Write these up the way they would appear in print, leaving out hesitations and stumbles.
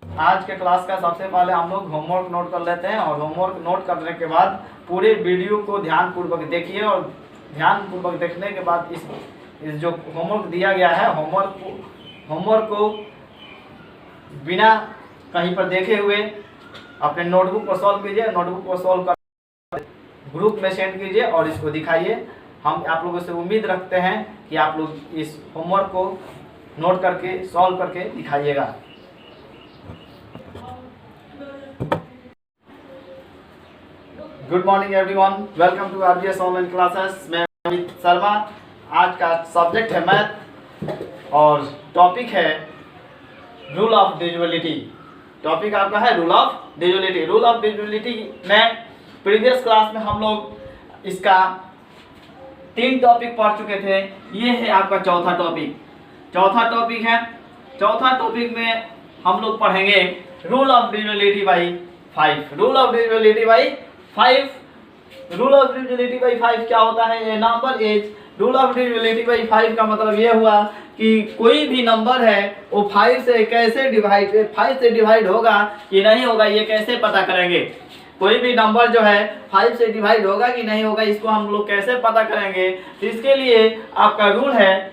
आज के क्लास का सबसे पहले हम लोग होमवर्क नोट कर लेते हैं और होमवर्क नोट करने के बाद पूरे वीडियो को ध्यानपूर्वक देखिए और ध्यानपूर्वक देखने के बाद इस जो होमवर्क दिया गया है होमवर्क को बिना कहीं पर देखे हुए अपने नोटबुक पर सॉल्व कीजिए। नोटबुक पर सॉल्व कर ग्रुप में सेंड कीजिए और इसको दिखाइए। हम आप लोगों से उम्मीद रखते हैं कि आप लोग इस होमवर्क को नोट करके सॉल्व करके दिखाइएगा। Good morning everyone, welcome to RBS online classes. मैं अमित शर्मा। आज का सब्जेक्ट है मैथ और टॉपिक है रूल ऑफ डिविजिबिलिटी। टॉपिक आपका है rule of divisibility. Rule of divisibility में प्रीवियस क्लास में हम लोग इसका 3 टॉपिक पढ़ चुके थे। ये है आपका चौथा टॉपिक है। चौथा टॉपिक में हम लोग पढ़ेंगे rule of divisibility by 5। Rule of divisibility by 5। Rule of divisibility by 5 क्या होता है? ये number is rule of divisibility by 5 का मतलब ये हुआ कि कोई भी नंबर है वो 5 से डिवाइड होगा कि नहीं होगा, ये कैसे पता करेंगे? कोई भी नंबर जो है 5 से डिवाइड होगा कि नहीं होगा, इसको हम लोग कैसे पता करेंगे? तो इसके लिए आपका रूल है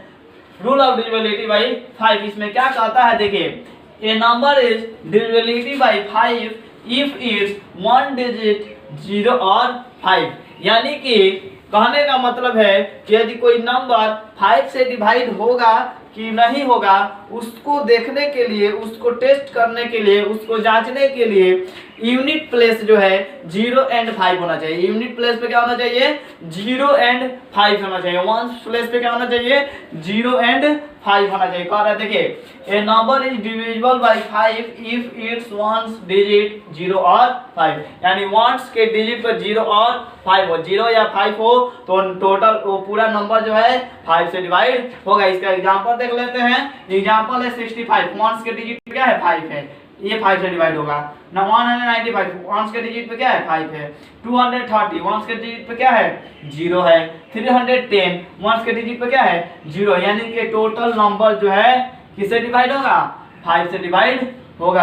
रूल ऑफ डिविजिबिलिटी बाई 5। इसमें क्या कहता है देखिए, a number is divisibility by 5 if it's 1 digit 0 और 5। यानी कि कहने का मतलब है कि यदि कोई नंबर 5 से डिवाइड होगा कि नहीं होगा, उसको देखने के लिए, उसको टेस्ट करने के लिए, उसको जांचने के लिए यूनिट प्लेस जो है 0 एंड 5 होना चाहिए। यूनिट प्लेस पे क्या होना चाहिए? 0 एंड 5 होना चाहिए। वंस प्लेस पे क्या होना चाहिए? 0 एंड 5 होना चाहिए। कह रहा है देखिए, a number is divisible by 5 if it's ones digit 0 और 5। यानी वंस के डिजिट पर 0 और 5 हो, 0 या 5 हो तो टोटल वो पूरा नंबर जो है 5 से डिवाइड होगा। इसका एग्जांपल देख लेते हैं। एग्जांपल है 65। वंस के डिजिट क्या है? 5 है, ये 5 से डिवाइड होगा ना। 195 वंस के डिजिट पे क्या है? 5 है। 230 वंस के डिजिट पे क्या है? 0 है। 310 वंस के डिजिट पे क्या है? 0। यानी कि टोटल नंबर जो है किससे डिवाइड होगा? 5 से डिवाइड होगा।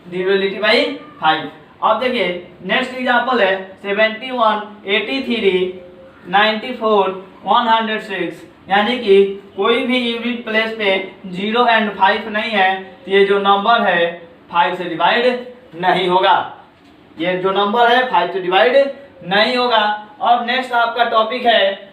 Divisibility by 5। अब देखिए नेक्स्ट एग्जांपल है 71 83 94 106। यानी कि कोई भी यूनिट प्लेस पे 0 एंड 5 नहीं है तो ये जो नंबर है 5 से डिवाइड नहीं होगा। ये जो नंबर है 5 से डिवाइड नहीं होगा। अब नेक्स्ट आपका टॉपिक है,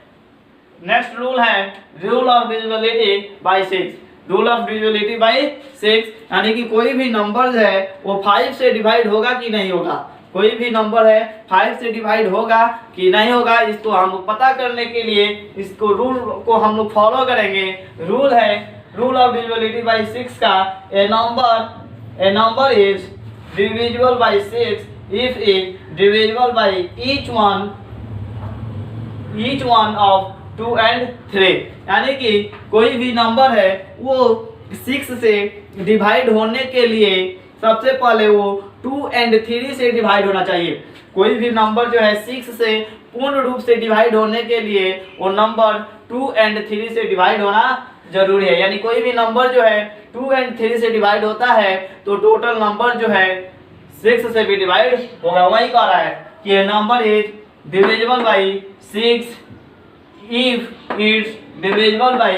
नेक्स्ट रूल है rule of divisibility by 6। Rule of divisibility by 6 यानी कि कोई भी नंबर है वो 5 से डिवाइड होगा कि नहीं होगा। कोई भी नंबर है 5 से डिवाइड होगा कि नहीं होगा, इसको हम लोग पता करने के लिए इसको रूल को हम लोग फॉलो करेंगे। रूल है रूल ऑफ डिविजिबिलिटी बाई 6 का, a number is divisible by 6 if it divisible by each one of 2 and 3। यानी कि कोई भी नंबर है वो 6 से डिवाइड होने के लिए सबसे पहले वो 2 एंड 3 से डिवाइड होना चाहिए। कोई भी नंबर जो है 6 से पूर्ण रूप से डिवाइड होने के लिए वो नंबर 2 एंड 3 से डिवाइड होना जरूरी है। यानी कोई भी नंबर जो है 2 एंड 3 से डिवाइड होता है तो टोटल नंबर जो है 6 से भी डिवाइड होगा। वही कह रहा है कि number is divisible by 6 if it's divisible by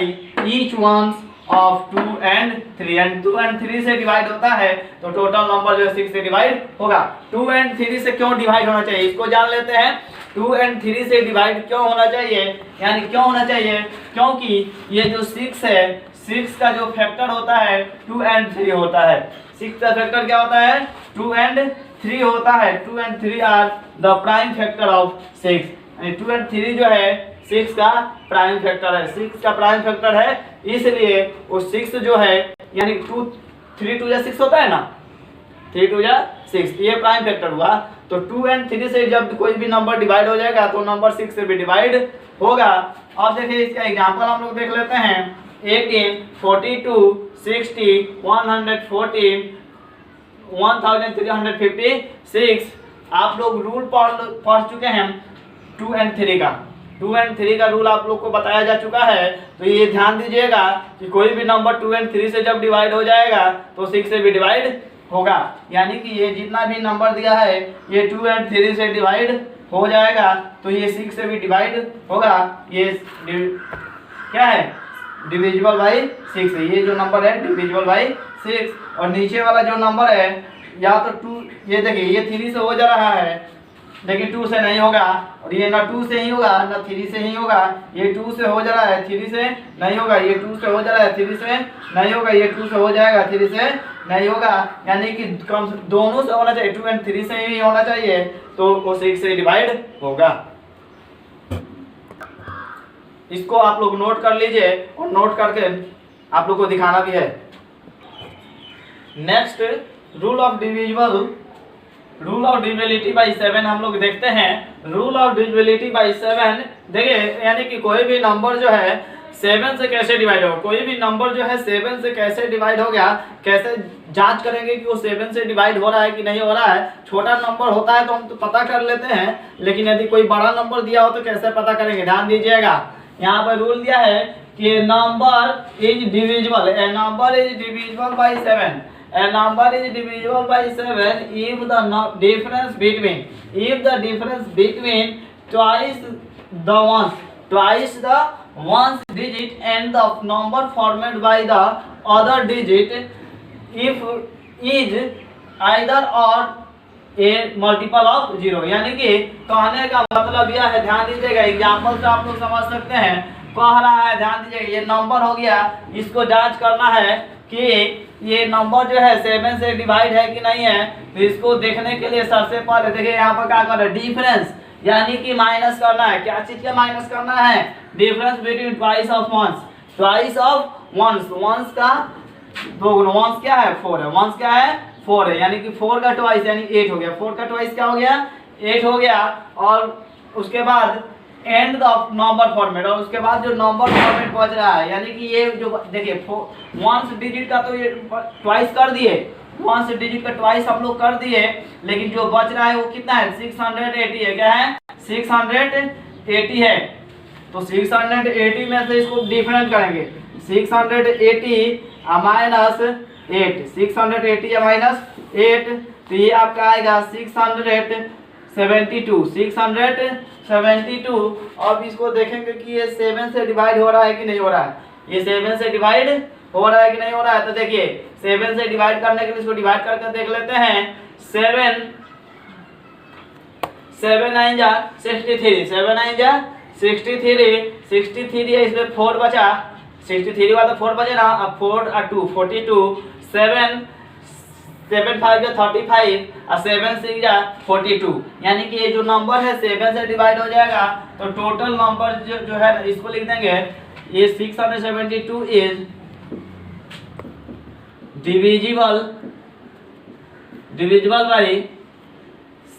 each one of 2 and 3। and 2 and 3 से डिवाइड होता है तो टोटल नंबर जो है 6 से डिवाइड होगा। 2 and 3 से क्यों डिवाइड होना चाहिए इसको जान लेते हैं। 2 and 3 से डिवाइड क्यों होना चाहिए? यानी क्यों होना चाहिए? क्योंकि ये जो 6 है, 6 का जो फैक्टर होता है 2 and 3 होता है। 6 का फैक्टर क्या होता है? 2 and 3 होता है। 2 and 3 are the prime factor of 6। 2 and 3 जो है 6 का प्राइम फैक्टर है। 6 का प्राइम फैक्टर है, इसलिए वो 6 जो है यानी 3 2 6 होता है ना, 3 2 6 ये प्राइम फैक्टर हुआ। तो 2 एंड 3 से जब कोई भी नंबर डिवाइड हो जाएगा तो नंबर 6 से भी डिवाइड होगा। अब देखिए इसका एग्जांपल हम लोग देख लेते हैं। 18 42 60 114 1356। आप लोग रूल पढ़ चुके हैं 2 एंड 3 का। 2 एंड 3 का रूल आप लोग को बताया जा चुका है। तो ये ध्यान दीजिएगा कि कोई भी नंबर 2 एंड 3 से जब डिवाइड हो जाएगा तो 6 से भी डिवाइड होगा, यानी कि ये जितना भी नंबर दिया है ये 2 एंड 3 से डिवाइड हो जाएगा तो ये 6 से भी डिवाइड होगा। ये क्या है, डिविजिबल बाई 6 है। ये जो नंबर है डिविजिबल बाई 6। और नीचे वाला जो नंबर है या तो 2, ये देखिए ये 3 से हो जा रहा है लेकिन 2 से नहीं होगा, और ये ना 2 से ही होगा ना 3 से ही होगा। ये 2 से हो जा रहा है 3 से नहीं होगा, ये 2 से हो जा रहा है 3 से नहीं होगा, ये 2 से हो जाएगा 3 से नहीं होगा, यानी कि कम दोनों से होना चाहिए, 2 एंड 3 से ही होना चाहिए तो वो 6 से डिवाइड होगा। इसको आप लोग नोट कर लीजिए और नोट करके आप लोग को दिखाना भी है। Next rule of divisibility by 7 हम लोग देखते हैं। रूल ऑफ डिविजिबिलिटी बाई 7 देखिए, यानी कि कोई भी नंबर जो है 7 से कैसे डिवाइड होगा, कोई भी नंबर जो है 7 से कैसे डिवाइड हो गया, कैसे जांच करेंगे कि वो 7 से डिवाइड हो रहा है कि नहीं हो रहा है। छोटा नंबर होता है तो हम तो पता कर लेते हैं, लेकिन यदि कोई बड़ा नंबर दिया हो तो कैसे पता करेंगे। ध्यान दीजिएगा, यहाँ पर रूल दिया है कि number is divisible, A number is divisible by 7, a number is divisible by 7 if the difference between twice the ones digit and the number formed by the other digit if is either or a multiple of 0। यानी कि कहने का मतलब यह है, ध्यान दीजिएगा, example से आप लोग समझ सकते हैं। कह रहा है, ध्यान दीजिएगा, ये नंबर हो गया, इसको जांच करना है कि ये नंबर जो है 7 से डिवाइड है कि नहीं है। तो इसको देखने के लिए सबसे पहले देखिए यहाँ पर क्या कर रहे हैं, डिफरेंस, यानी कि माइनस करना है। क्या चीज का माइनस करना है, difference between twice of once. Once का दो गुना, वंस क्या है 4 है, वंस क्या है 4 है, यानी कि 4 का ट्वाइस यानी 8 हो गया, 4 का ट्वाइस क्या हो गया 8 हो गया। और उसके बाद एंड द नंबर फॉर्मेट, और उसके बाद जो नंबर फॉर्मेट बच रहा है, यानी कि ये जो देखिए वंस डिजिट का तो ये ट्वाइस कर दिए, वंस डिजिट का ट्वाइस हम लोग कर दिए, लेकिन जो बच रहा है वो कितना है 680 है। क्या है 680 है। तो 680 में से इसको डिफरेंट करेंगे, 680 माइनस 8, 680 माइनस 8, तो ये आपका आएगा 672। अब इसको देखेंगे कि ये 7 से डिवाइड हो रहा है कि नहीं हो रहा है, ये 7 से डिवाइड हो रहा है कि नहीं हो रहा है। तो देखिए 7 से डिवाइड करने के लिए इसको डिवाइड करके देख लेते हैं। 7 9 जा 63, 7 9 जा 63 है, इसमें 4 बचा, 63 वाला 4 बचे ना, अब 4 और 2 42, 7 5 जा 35 और 7 6 जा 42, यानी कि ये जो नंबर है 7 से डिवाइड हो जाएगा। तो टोटल नंबर जो है इसको लिख देंगे, ये 672 is divisible by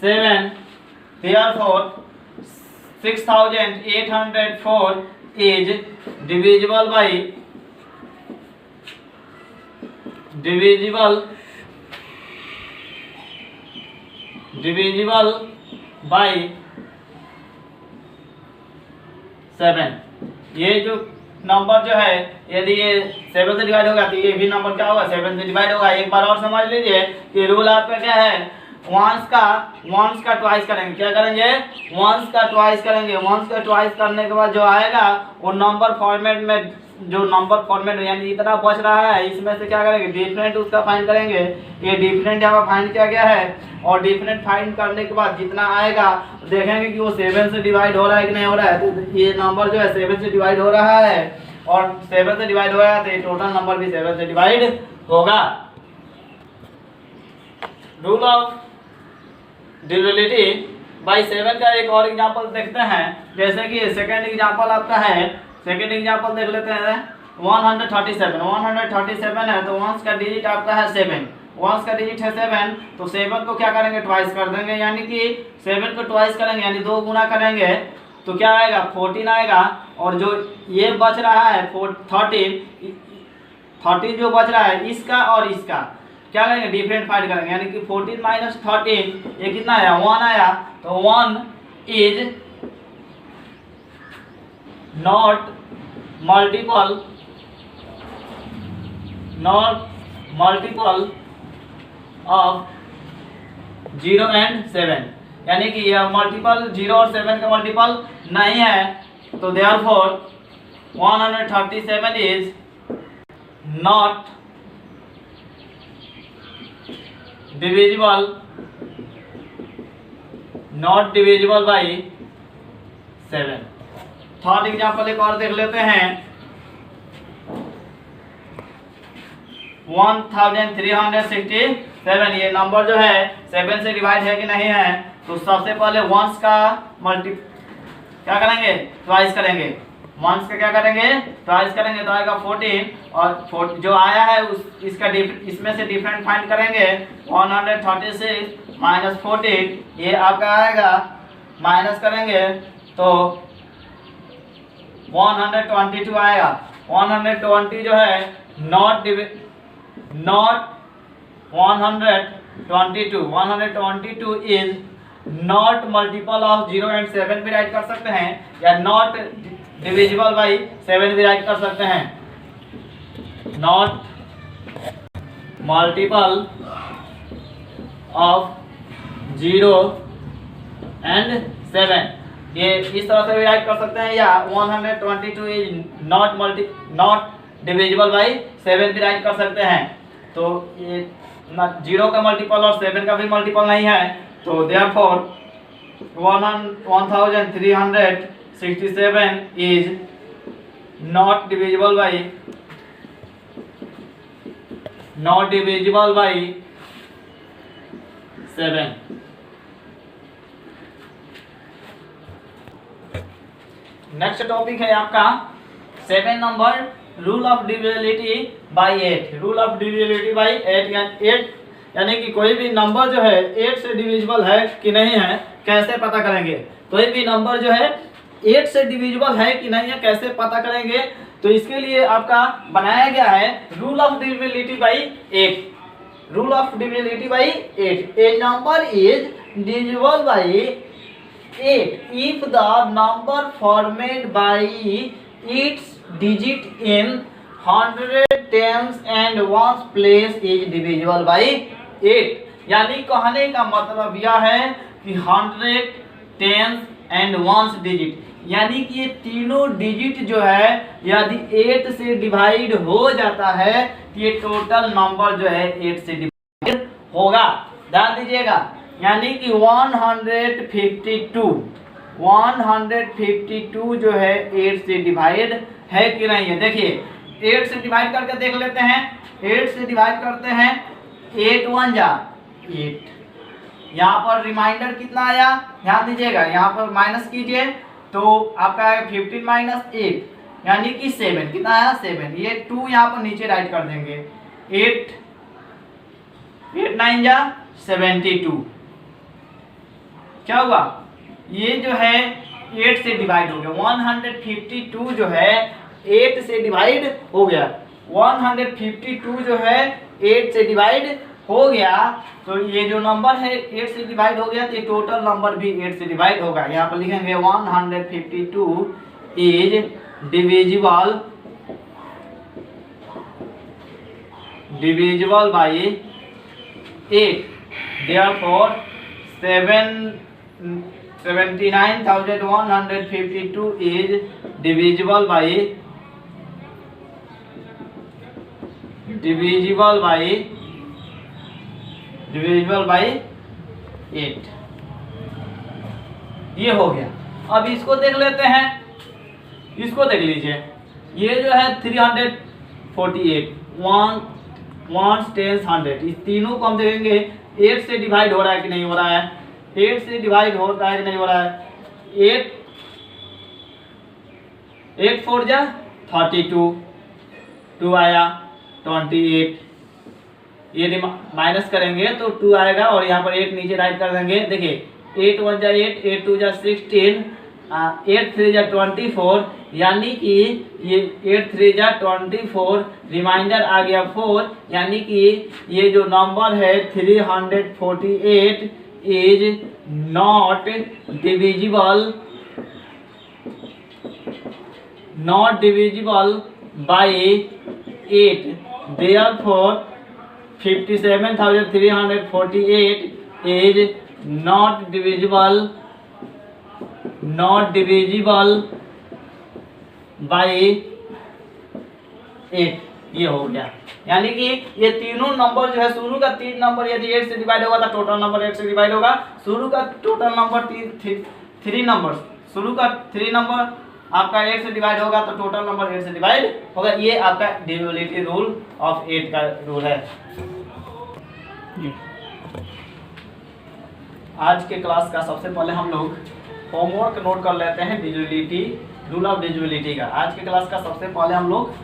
7, therefore 6804 is divisible by 7। ये जो नंबर जो है यदि ये 7 से डिवाइड होगा तो ये भी नंबर क्या होगा 7 से डिवाइड होगा। एक बार और समझ लीजिए कि रूल आपका क्या है, वंस का ट्वाइस करेंगे। क्या करेंगे, वंस का ट्वाइस करेंगे। वंस का ट्वाइस करने के बाद जो आएगा वो नंबर फॉर्मेट में, जो नंबर फॉर्मेट यानी इतना बच रहा है इसमें से क्या करेंगे, डिफरेंट उसका फाइंड करेंगे। ये डिफरेंट यहाँ पर फाइंड किया गया है, और डिफरेंट फाइंड करने के बाद जितना आएगा देखेंगे कि वो 7 से डिवाइड हो रहा है कि नहीं हो रहा है। तो ये नंबर जो है 7 से डिवाइड हो रहा है, और 7 से डिवाइड हो रहा है तो ये टोटल नंबर भी 7 से डिवाइड होगा। रूल ऑफ डिविजिबिलिटी बाई 7 का एक और एग्जांपल देखते हैं। जैसे कि सेकंड एग्जांपल आपका है, सेकंड एग्जांपल देख लेते हैं 137 है, तो वंस का डिजिट आपका है 7, वंस का डिजिट है 7, तो 7 को क्या करेंगे ट्वाइस कर देंगे, यानी कि 7 को ट्वाइस करेंगे यानी 2 गुना करेंगे तो क्या आएगा 14 आएगा। और जो ये बच रहा है 13 जो बच रहा है इसका और इसका क्या करेंगे, डिफरेंट फाइंड करेंगे, यानी कि 14 माइनस 13 ये कितना आया 1 आया। तो 1 is not multiple of 0 and 7, यानी कि यह मल्टीपल 0 और 7 का मल्टीपल नहीं है, तो therefore 137 is not divisible by 7। Third example एक और देख लेते हैं। 1367, ये नंबर जो है 7 से डिवाइड है कि नहीं है, तो सबसे पहले वंस का क्या करेंगे, ट्वाइस करेंगे। वंस का क्या करेंगे, ट्वाइस करेंगे, तो आएगा 14, और जो आया है इसमें से डिफरेंट फाइंड करेंगे। 136 माइनस 14, ये आपका आएगा, माइनस करेंगे तो 122 आएगा। 120 जो है not 122 is not multiple of 0 and 7 भी राइट कर सकते हैं, या नॉट डिविजिबल बाई 7 भी राइट कर सकते हैं। नॉट मल्टीपल ऑफ 0 एंड 7, ये इस तरह से भी राइट कर सकते हैं, या 122 इज नॉट डिविजिबल बाई 7 भी राइट कर सकते हैं। तो ये 0 का मल्टीपल और 7 का भी मल्टीपल नहीं है, तो therefore 1367 is not divisible by 7। Next topic है आपका 7 number, rule of divisibility by 8। Rule of divisibility by 8 यानी कि कोई भी नंबर जो है 8 से डिविजिबल है कि नहीं है, कैसे पता करेंगे। कोई भी नंबर जो है 8 से डिविजिबल है कि नहीं है, कैसे पता करेंगे, तो इसके लिए आपका बनाया गया है rule of divisibility by 8। Rule of divisibility by 8, A number is divisible by 8 if the number formed by its digit in 100 tens and ones place is divisible by 8। यानी कहने का मतलब यह है कि 100 tens and ones डिजिट, यानी कि ये तीनों डिजिट जो है यदि 8 से डिवाइड हो जाता है तो ये टोटल नंबर जो है 8 से डिवाइड होगा। ध्यान दीजिएगा, यानी कि 152 जो है 8 से डिवाइड है कि नहीं है। देखिए 8 से डिवाइड करके देख लेते हैं। 8 से डिवाइड करते हैं, 8 1 जा 8, यहाँ पर रिमाइंडर कितना आया, ध्यान दीजिएगा, यहाँ पर माइनस कीजिए तो आपका आएगा 15 माइनस 8 यानी कि 7, कितना आया 7। ये 2 यहाँ पर नीचे राइट कर देंगे, 8 9 जा 72। क्या हुआ, ये जो है 8 से डिवाइड हो गया। 152 जो है 8 से डिवाइड हो गया। 152 जो है 8 से डिवाइड हो गया, तो ये जो नंबर है 8 से डिवाइड हो गया, तो ये टोटल नंबर भी 8 से डिवाइड होगा। यहाँ पर लिखेंगे 152 is divisible by 8। Therefore 79,152 is divisible by 8। ये हो गया। अब इसको देख लेते हैं, इसको देख लीजिए, ये जो है 348 1 10 100, इस तीनों को हम देखेंगे 8 से डिवाइड हो रहा है कि नहीं हो रहा है। 8 से डिवाइड हो रहा है कि नहीं हो रहा है। 8 4 जा 32, 2 आया 28, ये माइनस करेंगे तो 2 आएगा और यहाँ पर 8 नीचे राइट कर देंगे। देखिए 8 1 जा 8, 8 2 जा 16, 8 3 जा 24, यानी कि ये 8 3 जा 24, रिमाइंडर आ गया 4, यानी कि ये जो नंबर है 348 is not divisible not divisible by 8, therefore 57,348 is not divisible by 8। ये हो गया, यानी कि ये तीनों नंबर जो है, शुरू का 3 नंबर यदि 8 से डिवाइड होगा तो टोटल नंबर 8 से डिवाइड होगा। शुरू का टोटल नंबर 3 नंबर, शुरू का 3 नंबर आपका 8 से डिवाइड होगा तो टोटल नंबर 8 से डिवाइड होगा। ये आपका डिविजिबिलिटी रूल ऑफ 8 का रूल है। आज के क्लास का सबसे पहले हम लोग होमवर्क नोट कर लेते हैं डिविजिबिलिटी, रूल ऑफ डिविजिबिलिटी का। आज के क्लास का सबसे पहले हम लोग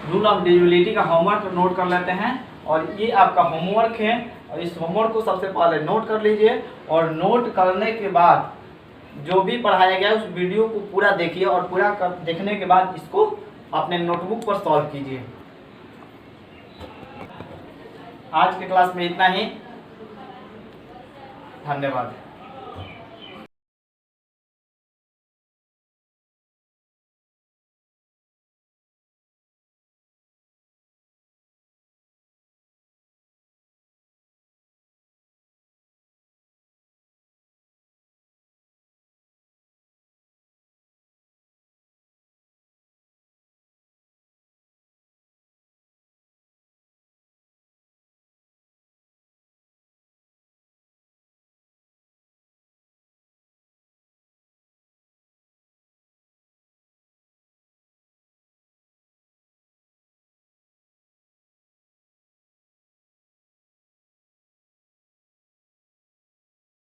रूल ऑफ डिविजिबिलिटी का होमवर्क नोट कर लेते हैं, और ये आपका होमवर्क है, और इस होमवर्क को सबसे पहले नोट कर लीजिए, और नोट करने के बाद जो भी पढ़ाया गया उस वीडियो को पूरा देखिए, और पूरा देखने के बाद इसको अपने नोटबुक पर सॉल्व कीजिए। आज के क्लास में इतना ही, धन्यवाद।